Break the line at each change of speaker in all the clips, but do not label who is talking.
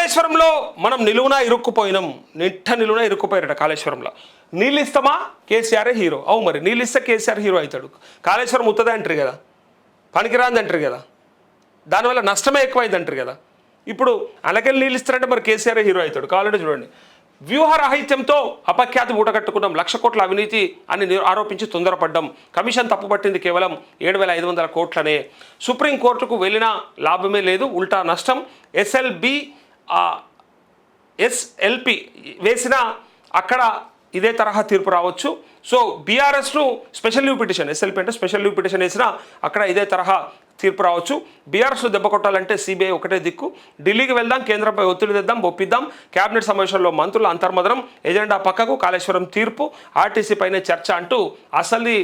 కాళేశ్వరంలో మనం నిలువునా ఇరుక్కుపోయినాం, నిలువునా ఇరుక్కుపోయారట కాళేశ్వరంలో. నీళ్ళు ఇస్తామా కేసీఆర్ హీరో. అవు మరి నీళ్ళు ఇస్తే కేసీఆర్ హీరో అవుతాడు. కాళేశ్వరం ఉత్తదే అంటారు కదా, పనికిరాంది అంటారు కదా, దానివల్ల నష్టమే ఎక్కువైంది అంటారు కదా. ఇప్పుడు అలాగే నీళ్ళు ఇస్తారంటే మరి కేసీఆర్ హీరో అవుతాడు. కావాలంటే చూడండి, వ్యూహరాహిత్యంతో అపఖ్యాతి మూటగట్టుకున్నాం, 1,00,000 కోట్ల అవినీతి అని ఆరోపించి తొందరపడ్డాం, కమిషన్ తప్పుపట్టింది కేవలం 7,500 కోట్లనే, సుప్రీంకోర్టుకు వెళ్ళినా లాభమే లేదు, ఉల్టా నష్టం, ఎస్ఎల్పి వేసినా అక్కడ ఇదే తరహా తీర్పు రావచ్చు. సో బీఆర్ఎస్ను స్పెషల్ లీవ్ పిటిషన్, ఎస్ఎల్పి అంటే స్పెషల్ లీవ్ పిటిషన్ వేసినా అక్కడ ఇదే తరహా తీర్పు రావచ్చు. బీఆర్ఎస్ను దెబ్బ కొట్టాలంటే సిబిఐ ఒకటే దిక్కు, ఢిల్లీకి వెళ్దాం, కేంద్రంపై ఒత్తిడి తెద్దాం, ఒప్పిద్దాం, కేబినెట్ సమావేశంలో మంత్రుల అంతర్మదనం, ఎజెండా పక్కకు, కాళేశ్వరం తీర్పు, ఆర్టీసీ పైనే చర్చ అంటూ అసలు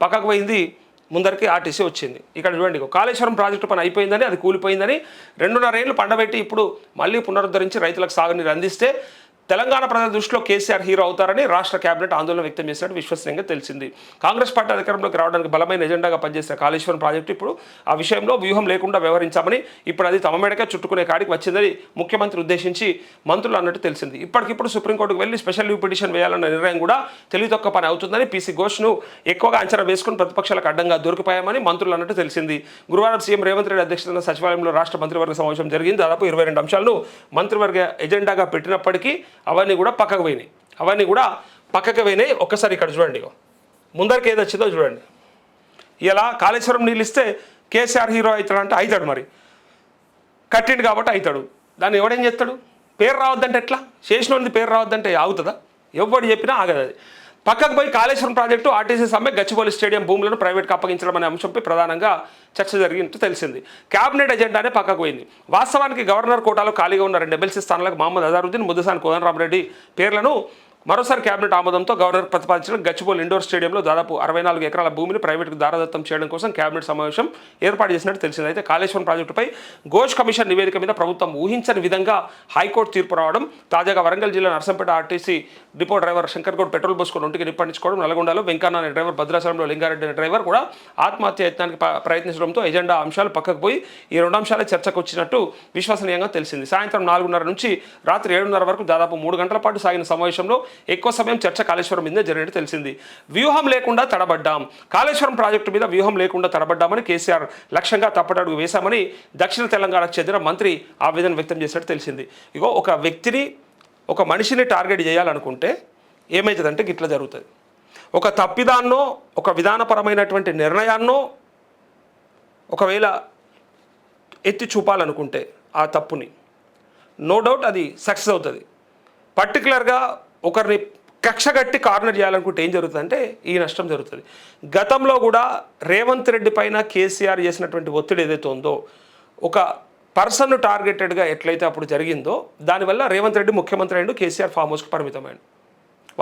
పక్కకు పోయింది, ముందరికి ఆర్టీసీ వచ్చింది. ఇక్కడ చూడండి, కాళేశ్వరం ప్రాజెక్టు పని అయిపోయిందని, అది కూలిపోయిందని 2.5 ఏళ్ళు పండబెట్టి ఇప్పుడు మళ్ళీ పునరుద్ధరించి రైతులకు సాగునీరు అందిస్తే తెలంగాణ ప్రజల దృష్టిలో కేసీఆర్ హీరో అవుతారని రాష్ట్ర కేబినెట్ ఆందోళన వ్యక్తం చేసినట్టు విశ్వసనీయంగా తెలిసింది. కాంగ్రెస్ పార్టీ అధికారంలోకి రావడానికి బలమైన ఎజెండాగా పనిచేసిన కాళేశ్వరం ప్రాజెక్టు ఇప్పుడు ఆ విషయంలో వ్యూహం లేకుండా వ్యవహరించామని, ఇప్పుడు అది తమ మేడకే చుట్టుకునే కాడికి వచ్చిందని ముఖ్యమంత్రి ఉద్దేశించి మంత్రులు అన్నట్టు తెలిసింది. ఇప్పటికిప్పుడు సుప్రీంకోర్టుకు వెళ్ళి స్పెషల్ లీవ్ పిటిషన్ వేయాలన్న నిర్ణయం కూడా తెలివితొక్క పని అవుతుందని, పీసీ ఘోష్ను ఎక్కువగా అంచనా వేసుకుని ప్రతిపక్షాలకు అడ్డంగా దొరికిపోయామని మంత్రులు అన్నట్టు తెలిసింది. గురువారం సీఎం రేవంత్ రెడ్డి అధ్యక్షతన సచివాలయంలో రాష్ట్ర మంత్రివర్గ సమావేశం జరిగింది. దాదాపు 22 అంశాలను మంత్రివర్గ ఎజెండాగా పెట్టినప్పటికీ అవన్నీ కూడా పక్కకు పోయినాయి. ఒక్కసారి ఇక్కడ చూడండి, ముందరికి ఏది వచ్చిందో చూడండి. ఇలా కాళేశ్వరం నీళ్ళు ఇస్తే కేసీఆర్ హీరో అవుతాడంటే అవుతాడు, మరి కట్టిండు కాబట్టి అవుతాడు. దాన్ని ఎవడేం చేస్తాడు? పేరు రావద్దంటే ఎట్లా? చేసినోడిది పేరు రావద్దంటే ఆగుతుందా? ఎవడు చెప్పినా ఆగదు. అది పక్కకు పోయి కాళేశ్వరం ప్రాజెక్టు, ఆర్టీసీ సమ్మె, గచ్చిబౌలి స్టేడియం భూములను ప్రైవేట్కి అప్పగించడం అనే అంశంపై ప్రధానంగా చర్చ జరిగినట్టు తెలిసింది. క్యాబినెట్ ఎజెండానే పక్కకు పోయింది. వాస్తవానికి గవర్నర్ కోటాలో ఖాళీగా ఉన్న 2 ఎమ్మెల్సీ స్థానాలకు మహమ్మద్ అజారుద్దీన్, ముద్దసాని కోదండరామరెడ్డి పేర్లను మరోసారి కేబినెట్ ఆమోదంతో గవర్నర్ ప్రతిపాదించిన గచ్చిబౌలి ఇండోర్ స్టేడియంలో దాదాపు 64 ఎకరాల భూమిని ప్రైవేటుకు దారదత్తం చేయడం కోసం కేబినెట్ సమావేశం ఏర్పాటు చేసినట్టు తెలిసింది. అయితే కాళేశ్వరం ప్రాజెక్టుపై ఘోష్ కమిషన్ నివేదిక మీద ప్రభుత్వం ఊహించని విధంగా హైకోర్టు తీర్పు రావడం, తాజాగా వరంగల్ జిల్లా Narsampet RTC depot driver Shankar Goud petrol పోసుకొని ఒంటికి నిప్పండించుకోవడం, నల్గొండలో వెంకన్న అనే డ్రైవర్, భద్రాచలంలో లింగారెడ్డి అనే డ్రైవర్ కూడా ఆత్మహత్య యత్నానికి ప్రయత్నించడంతో ఎజెండా అంశాలు పక్కకు పోయి ఈ 2 అంశాలే చర్చకు వచ్చినట్టు విశ్వసనీయంగా తెలిసింది. సాయంత్రం 4:30 నుంచి రాత్రి 7:30 వరకు దాదాపు 3 గంటల పాటు సాగిన సమావేశంలో ఎక్కువ సమయం చర్చ కాళేశ్వరం మీద జరిగినట్టు తెలిసింది. వ్యూహం లేకుండా తడబడ్డాం, కాళేశ్వరం ప్రాజెక్టు మీద వ్యూహం లేకుండా తడబడ్డామని, కేసీఆర్ లక్ష్యంగా తప్పటడుగు వేశామని దక్షిణ తెలంగాణకు చెందిన మంత్రి ఆవేదన వ్యక్తం చేసినట్టు తెలిసింది. ఇగో ఒక వ్యక్తిని, ఒక మనిషిని టార్గెట్ చేయాలనుకుంటే ఏమవుతుందంటే గిట్లా జరుగుతుంది. ఒక తప్పిదాన్నో, ఒక విధానపరమైనటువంటి నిర్ణయాన్నో ఒకవేళ ఎత్తి చూపాలనుకుంటే ఆ తప్పుని నో డౌట్ అది సక్సెస్ అవుతుంది. పర్టికులర్గా ఒకరిని కక్షగట్టి కార్నర్ చేయాలనుకుంటే ఏం జరుగుతుందంటే ఈ నష్టం జరుగుతుంది. గతంలో కూడా రేవంత్ రెడ్డి పైన కేసీఆర్ చేసినటువంటి ఒత్తిడి ఏదైతే ఉందో, ఒక పర్సన్ను టార్గెటెడ్గా ఎట్లయితే అప్పుడు జరిగిందో, దానివల్ల రేవంత్ రెడ్డి ముఖ్యమంత్రి అయ్యిండు, కేసీఆర్ ఫామ్ హౌస్కి పరిమితమైండు.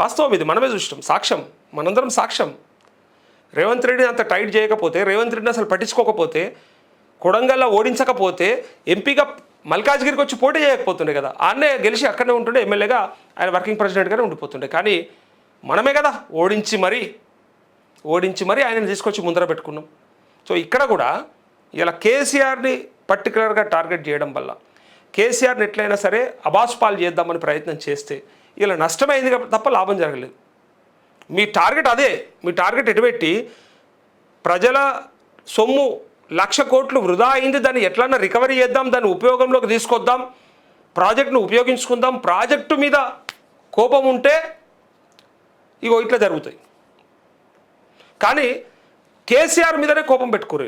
వాస్తవం ఇది, మనమే చూస్తాం, సాక్ష్యం, మనందరం సాక్ష్యం. రేవంత్ రెడ్డిని అంత టైట్ చేయకపోతే, రేవంత్ రెడ్డిని అసలు పట్టించుకోకపోతే, కొడంగల్లో ఓడించకపోతే ఎంపీగా మల్కాజ్గిరికి వచ్చి పోటీ చేయకపోతుండే కదా, ఆన్నే గెలిచి అక్కడనే ఉంటుండే, ఎమ్మెల్యేగా ఆయన వర్కింగ్ ప్రెసిడెంట్గానే ఉండిపోతుండే. కానీ మనమే కదా ఓడించి మరీ ఆయనను తీసుకొచ్చి ముందర పెట్టుకున్నాం. సో ఇక్కడ కూడా ఇలా కేసీఆర్ని పర్టికులర్గా టార్గెట్ చేయడం వల్ల, కేసీఆర్ని ఎట్లయినా సరే అబాస్పాలు చేద్దామని ప్రయత్నం చేస్తే ఇలా నష్టమైంది తప్ప లాభం జరగలేదు. మీ టార్గెట్ అదే, మీ టార్గెట్ ఎటుపెట్టి ప్రజల సొమ్ము 1,00,000 కోట్లు వృధా అయింది, దాన్ని ఎట్లన్నా రికవరీ చేద్దాం, దాన్ని ఉపయోగంలోకి తీసుకొద్దాం, ప్రాజెక్టును ఉపయోగించుకుందాం, ప్రాజెక్టు మీద కోపం ఉంటే ఇగో ఇట్లా జరుగుతాయి. కానీ కేసీఆర్ మీదనే కోపం పెట్టుకోరు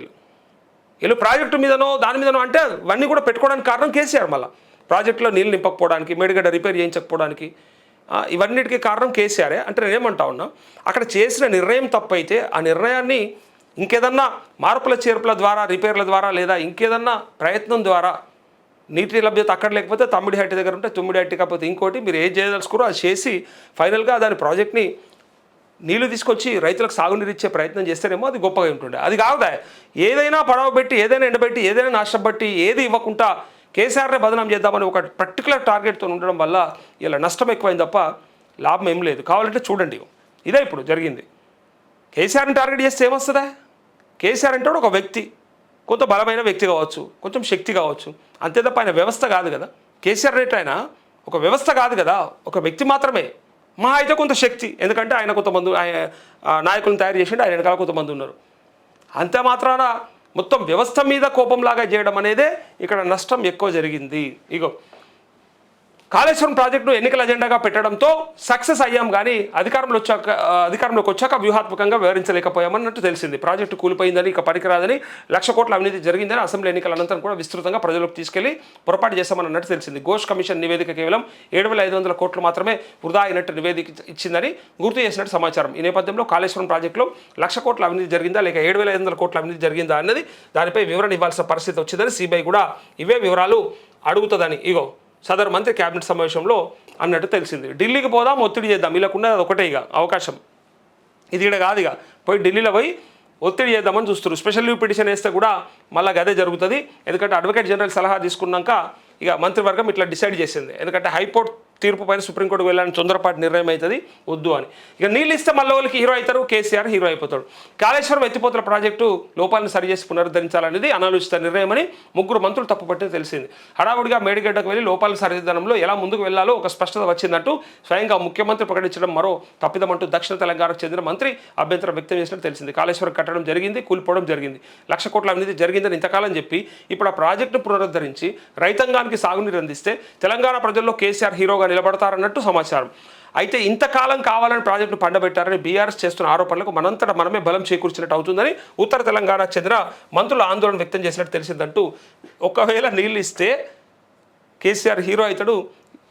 వీళ్ళు ప్రాజెక్టు మీదనో దాని మీదనో, అంటే ఇవన్నీ కూడా పెట్టుకోవడానికి కారణం కేసీఆర్. మళ్ళీ ప్రాజెక్టులో నీళ్ళు నింపకపోవడానికి, మేడిగడ్డ రిపేర్ చేయించకపోవడానికి, ఇవన్నిటికీ కారణం కేసీఆరే. అంటే నేనేమంటా ఉన్నా, అక్కడ చేసిన నిర్ణయం తప్పైతే ఆ నిర్ణయాన్ని ఇంకేదన్నా మార్పుల చేర్పుల ద్వారా, రిపేర్ల ద్వారా, లేదా ఇంకేదన్నా ప్రయత్నం ద్వారా నీటి లభ్యత అక్కడ లేకపోతే తమ్మిడిహట్టి దగ్గర ఉంటే తుమ్మిడిహట్టి, కాకపోతే ఇంకోటి మీరు ఏం చేయదలుచుకోరో అది చేసి ఫైనల్గా దాని ప్రాజెక్ట్ని నీళ్లు తీసుకొచ్చి రైతులకు సాగునీరు ఇచ్చే ప్రయత్నం చేస్తేనేమో అది గొప్పగా ఉంటుండే. అది కాదా, ఏదైనా పడవ పెట్టి, ఏదైనా ఎండబెట్టి, ఏదైనా నష్టపట్టి, ఏది ఇవ్వకుండా కేసీఆర్నే బదనాం చేద్దామని ఒక పర్టికులర్ టార్గెట్తో ఉండడం వల్ల ఇలా నష్టం ఎక్కువైంది తప్ప లాభం ఏం లేదు. కావాలంటే చూడండి, ఇదే ఇప్పుడు జరిగింది. కేసీఆర్ని టార్గెట్ చేస్తే ఏమొస్తుందా? కేసీఆర్ అంటే ఒక వ్యక్తి, కొంత బలమైన వ్యక్తి కావచ్చు, కొంచెం శక్తి కావచ్చు, అంతే తప్ప ఆయన వ్యవస్థ కాదు కదా. కేసీఆర్ రేట్ ఆయన ఒక వ్యవస్థ కాదు కదా, ఒక వ్యక్తి మాత్రమే. మా అయితే కొంత శక్తి, ఎందుకంటే ఆయన కొంతమంది నాయకులను తయారు చేసిండు, ఆయన వెనకాల కొంతమంది ఉన్నారు. అంతే మాత్రాన మొత్తం వ్యవస్థ మీద కోపంలాగా చేయడం అనేదే ఇక్కడ నష్టం ఎక్కువ జరిగింది. ఇగో కాళేశ్వరం ప్రాజెక్టును ఎన్నికల అజెండాగా పెట్టడంతో సక్సెస్ అయ్యాం, కానీ అధికారంలోకి వచ్చాక వ్యూహాత్మకంగా వివరించలేకపోయామన్నట్టు తెలిసింది. ప్రాజెక్టు కూలిపోయిందని, ఇక పనికిరాదని, 1,00,000 కోట్ల అవినీతి జరిగిందని అసెంబ్లీ ఎన్నికల అనంతరం కూడా విస్తృతంగా ప్రజలకు తీసుకెళ్లి పొరపాటు చేశామన్నట్టు తెలిసింది. ఘోష్ కమిషన్ నివేదిక కేవలం 7,500 కోట్లు మాత్రమే వృధా అయినట్టు నివేదిక ఇచ్చిందని గుర్తు చేసినట్టు సమాచారం. ఈ నేపథ్యంలో కాళేశ్వరం ప్రాజెక్టులో 1,00,000 కోట్ల అవినీతి జరిగిందా లేక 7,500 కోట్ల అవినీతి జరిగిందా అన్నది దానిపై వివరణ ఇవ్వాల్సిన పరిస్థితి వచ్చిందని సిబిఐ కూడా ఇవే వివరాలు అడుగుతుందని ఇగో సదరు మంత్రి క్యాబినెట్ సమావేశంలో అన్నట్టు తెలిసింది. ఢిల్లీకి పోదాం, ఒత్తిడి చేద్దాం, వీళ్ళకుండా అది ఒకటే ఇక అవకాశం. ఇది ఇక్కడ కాదు, ఇక పోయి ఢిల్లీలో పోయి ఒత్తిడి చేద్దామని చూస్తున్నారు. స్పెషల్ లీవ్ పిటిషన్ వేస్తే కూడా మళ్ళీ అదే జరుగుతుంది. ఎందుకంటే అడ్వకేట్ జనరల్ సలహా తీసుకున్నాక ఇక మంత్రివర్గం ఇట్లా డిసైడ్ చేసింది. ఎందుకంటే హైకోర్టు తీర్పు పైన సుప్రీంకోర్టుకు వెళ్ళాలని తొందరపాటు నిర్ణయం అవుతుంది, వద్దు అని. ఇక నీళ్ళు ఇస్తే మళ్ళీ వాళ్ళకి హీరో అవుతారు, కేసీఆర్ హీరో అయిపోతాడు. కాళేశ్వరం ఎత్తిపోతల ప్రాజెక్టు లోపాలను సరిచేసి పునరుద్ధరించాలనేది అనాలోచిత నిర్ణయం అని 3 మంత్రులు తప్పుపట్టింది తెలిసింది. హడావుడిగా మేడిగడ్డకు వెళ్ళి లోపాలను సరిదిద్దడంలో ఎలా ముందుకు వెళ్లాలో ఒక స్పష్టత వచ్చిందంటూ స్వయంగా ముఖ్యమంత్రి ప్రకటించడం మరో తప్పిదమంటూ దక్షిణ తెలంగాణకు చెందిన మంత్రి అభ్యంతరం వ్యక్తం చేసినట్టు తెలిసింది. కాళేశ్వరం కట్టడం జరిగింది, కూలిపోవడం జరిగింది, 1,00,000 కోట్ల అవినీతి జరిగిందని ఇంతకాలం చెప్పి ఇప్పుడు ఆ ప్రాజెక్టును పునరుద్ధరించి రైతాంగానికి సాగునీరు అందిస్తే తెలంగాణ ప్రజల్లో కేసీఆర్ హీరోగా నిలబడతారన్నట్టు సమాచారం. అయితే ఇంతకాలం కావాలని ప్రాజెక్టును పండబెట్టారని బీఆర్ఎస్ చేస్తున్న ఆరోపణలకు మనంతటా మనమే బలం చేకూర్చినట్టు అవుతుందని ఉత్తర తెలంగాణకు చెందిన మంత్రులు ఆందోళన వ్యక్తం చేసినట్టు తెలిసిందంటూ ఒకవేళ నీళ్ళు ఇస్తే కేసీఆర్ హీరో అవుతాడు,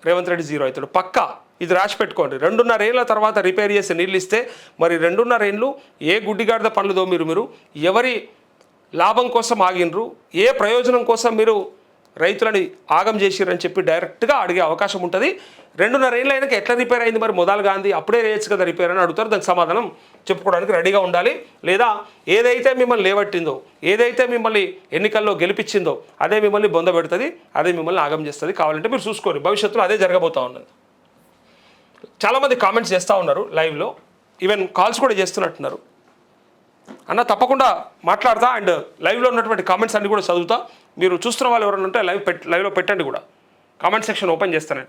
రేవంత్ రెడ్డి జీరో అవుతాడు పక్కా. ఇది రాసి పెట్టుకోండి. 2.5 ఏళ్ల తర్వాత రిపేర్ చేసి నీళ్ళు ఇస్తే మరి 2.5 ఏళ్ళు ఏ గుడ్డిగాడిద పనులదో మీరు ఎవరి లాభం కోసం ఆగినరు, ఏ ప్రయోజనం కోసం మీరు రైతులని ఆగం చేసిరని చెప్పి డైరెక్ట్గా అడిగే అవకాశం ఉంటుంది. 2.5 ఏళ్ళు అయినాక ఎట్లా రిపేర్ అయింది మరి మొదలు గాంధీ అప్పుడే రేయచ్చు కదా రిపేర్ అని అడుగుతారు. దానికి సమాధానం చెప్పుకోవడానికి రెడీగా ఉండాలి. లేదా ఏదైతే మిమ్మల్ని లేవట్టిందో, ఏదైతే మిమ్మల్ని ఎన్నికల్లో గెలిపించిందో అదే మిమ్మల్ని బొంద పెడుతుంది, అదే మిమ్మల్ని ఆగం చేస్తుంది. కావాలంటే మీరు చూసుకోండి, భవిష్యత్తులో అదే జరగబోతూ ఉన్నది. చాలామంది కామెంట్స్ చేస్తూ ఉన్నారు లైవ్లో, ఈవెన్ కాల్స్ కూడా చేస్తున్నట్టున్నారు. అన్న తప్పకుండా మాట్లాడతా అండ్ లైవ్లో ఉన్నటువంటి కామెంట్స్ అన్ని కూడా చదువుతా. మీరు చూస్తున్న వాళ్ళు ఎవరైనా ఉంటే లైవ్లో పెట్టండి కూడా, కామెంట్ సెక్షన్ ఓపెన్ చేస్తాను.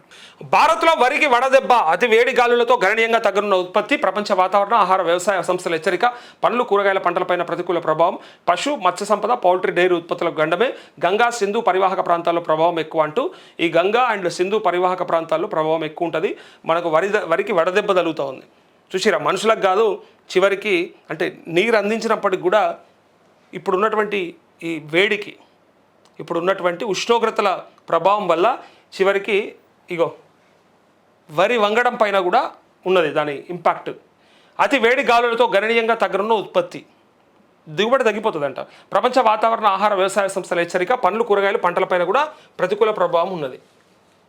భారత్లో వరికి వడదెబ్బ, అతి వేడి గాలులతో గణనీయంగా తగ్గనున్న ఉత్పత్తి, ప్రపంచ వాతావరణ ఆహార వ్యవసాయ సంస్థల హెచ్చరిక, పండ్లు కూరగాయల పంటలపైన ప్రతికూల ప్రభావం, పశు మత్స్య సంపద పౌల్ట్రీ డైరీ ఉత్పత్తులకు గండమే, గంగా సింధు పరివాహక ప్రాంతాల్లో ప్రభావం ఎక్కువ అంటూ ఈ గంగా అండ్ సింధు పరివాహక ప్రాంతాల్లో ప్రభావం ఎక్కువ ఉంటుంది. మనకు వరికి వడదెబ్బ తగులుతూ ఉంది. చూసిరా, మనుషులకు కాదు చివరికి, అంటే నీరు అందించినప్పటికి కూడా ఇప్పుడున్నటువంటి ఈ వేడికి, ఇప్పుడున్నటువంటి ఉష్ణోగ్రతల ప్రభావం వల్ల చివరికి ఇగో వరి వంగడం పైన కూడా ఉన్నది దాని ఇంపాక్ట్. అతి వేడి గాలులతో గణనీయంగా తగ్గనున్న ఉత్పత్తి, దిగుబడి తగ్గిపోతుందంట. ప్రపంచ వాతావరణ ఆహార వ్యవసాయ సంస్థల హెచ్చరిక, పండ్లు కూరగాయలు పంటలపైన కూడా ప్రతికూల ప్రభావం ఉన్నది.